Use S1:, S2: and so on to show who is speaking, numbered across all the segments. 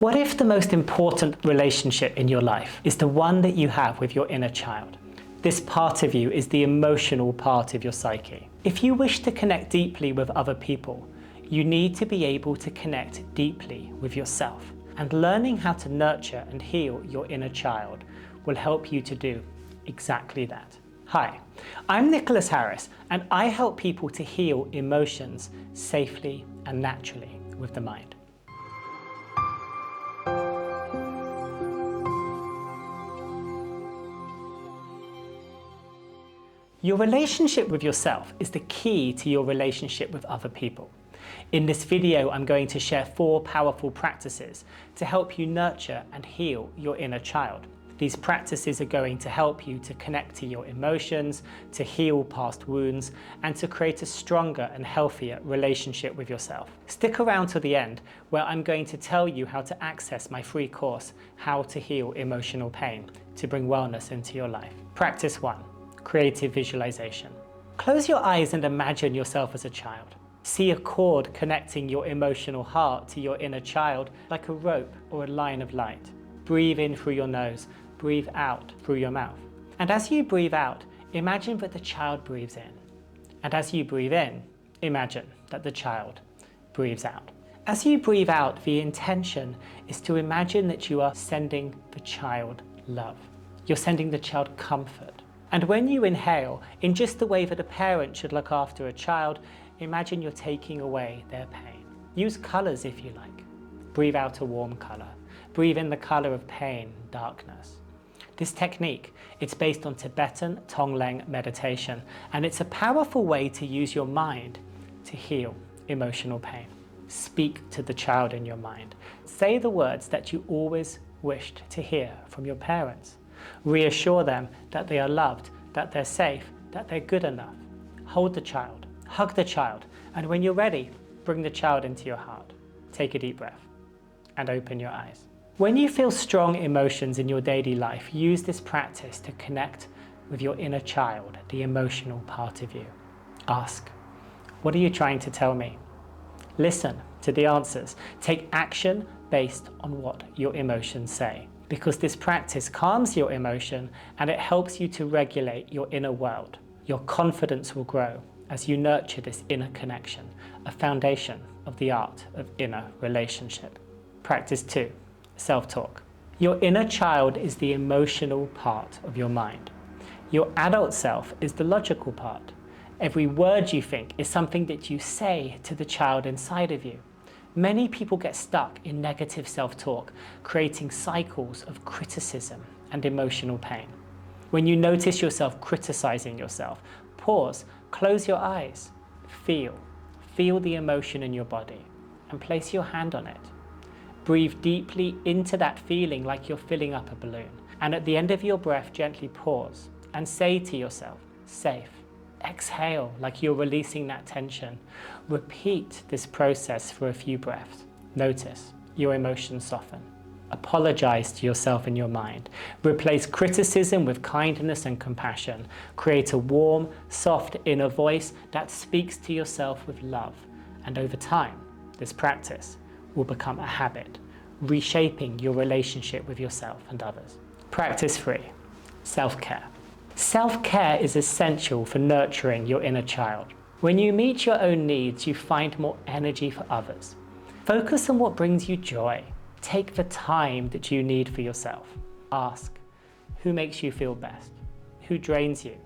S1: What if the most important relationship in your life is the one that you have with your inner child? This part of you is the emotional part of your psyche. If you wish to connect deeply with other people, you need to be able to connect deeply with yourself. And learning how to nurture and heal your inner child will help you to do exactly that. Hi, I'm Nicholas Harris, and I help people to heal emotions safely and naturally with the mind. Your relationship with yourself is the key to your relationship with other people. In this video, I'm going to share 4 powerful practices to help you nurture and heal your inner child. These practices are going to help you to connect to your emotions, to heal past wounds, and to create a stronger and healthier relationship with yourself. Stick around to the end, where I'm going to tell you how to access my free course, How to Heal Emotional Pain, to bring wellness into your life. Practice 1. Creative visualization. Close your eyes and imagine yourself as a child. See a cord connecting your emotional heart to your inner child like a rope or a line of light. Breathe in through your nose, breathe out through your mouth. And as you breathe out, imagine that the child breathes in. And as you breathe in, imagine that the child breathes out. As you breathe out, the intention is to imagine that you are sending the child love. You're sending the child comfort. And when you inhale, in just the way that a parent should look after a child, imagine you're taking away their pain. Use colors if you like. Breathe out a warm color. Breathe in the color of pain, darkness. This technique, it's based on Tibetan Tonglen meditation, and it's a powerful way to use your mind to heal emotional pain. Speak to the child in your mind. Say the words that you always wished to hear from your parents. Reassure them that they are loved, that they're safe, that they're good enough. Hold the child, hug the child, and when you're ready, bring the child into your heart. Take a deep breath and open your eyes. When you feel strong emotions in your daily life, use this practice to connect with your inner child, the emotional part of you. Ask, what are you trying to tell me? Listen to the answers. Take action based on what your emotions say. Because this practice calms your emotion and it helps you to regulate your inner world. Your confidence will grow as you nurture this inner connection, a foundation of the art of inner relationship. Practice 2, self-talk. Your inner child is the emotional part of your mind. Your adult self is the logical part. Every word you think is something that you say to the child inside of you. Many people get stuck in negative self-talk, creating cycles of criticism and emotional pain. When you notice yourself criticizing yourself, pause, close your eyes, feel the emotion in your body, and place your hand on it. Breathe deeply into that feeling like you're filling up a balloon. And at the end of your breath, gently pause and say to yourself, safe. Exhale like you're releasing that tension. Repeat this process for a few breaths. Notice your emotions soften. Apologize to yourself in your mind. Replace criticism with kindness and compassion. Create a warm, soft inner voice that speaks to yourself with love. And over time, this practice will become a habit, reshaping your relationship with yourself and others. Practice 3, self-care. Self-care is essential for nurturing your inner child. When you meet your own needs, you find more energy for others. Focus on what brings you joy. Take the time that you need for yourself. Ask, who makes you feel best? Who drains you?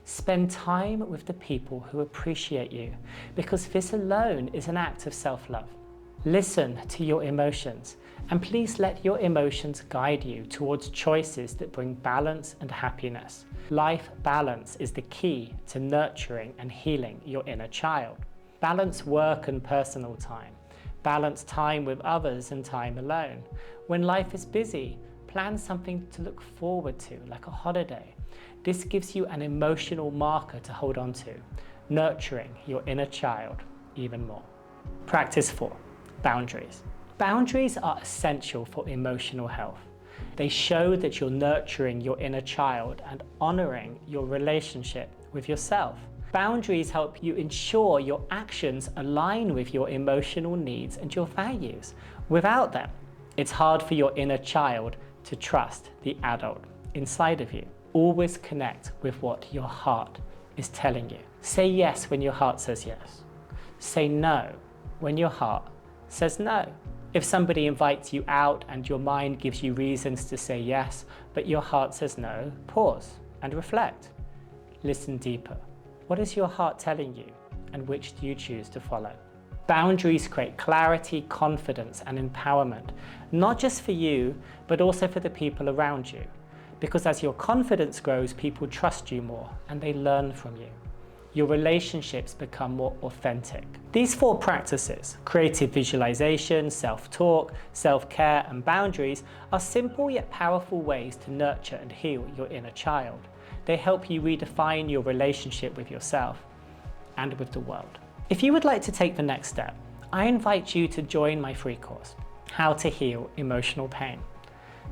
S1: Spend time with the people who appreciate you, because this alone is an act of self-love. Listen to your emotions, and please let your emotions guide you towards choices that bring balance and happiness. Life balance is the key to nurturing and healing your inner child. Balance work and personal time. Balance time with others and time alone. When life is busy, plan something to look forward to, like a holiday. This gives you an emotional marker to hold on to, nurturing your inner child even more. Practice 4, boundaries. Boundaries are essential for emotional health. They show that you're nurturing your inner child and honoring your relationship with yourself. Boundaries help you ensure your actions align with your emotional needs and your values. Without them, It's hard for your inner child to trust the adult inside of you. Always connect with what your heart is telling you. Say yes when your heart says yes. Say no when your heart says no. If somebody invites you out and your mind gives you reasons to say yes, but your heart says no, pause and reflect. Listen deeper. What is your heart telling you, and which do you choose to follow? Boundaries create clarity, confidence, and empowerment, not just for you, but also for the people around you. Because as your confidence grows, people trust you more and they learn from you. Your relationships become more authentic. These 4 practices, creative visualization, self-talk, self-care, and boundaries, are simple yet powerful ways to nurture and heal your inner child. They help you redefine your relationship with yourself and with the world. If you would like to take the next step, I invite you to join my free course, How to Heal Emotional Pain.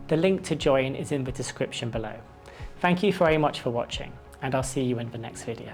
S1: The link to join is in the description below. Thank you very much for watching, and I'll see you in the next video.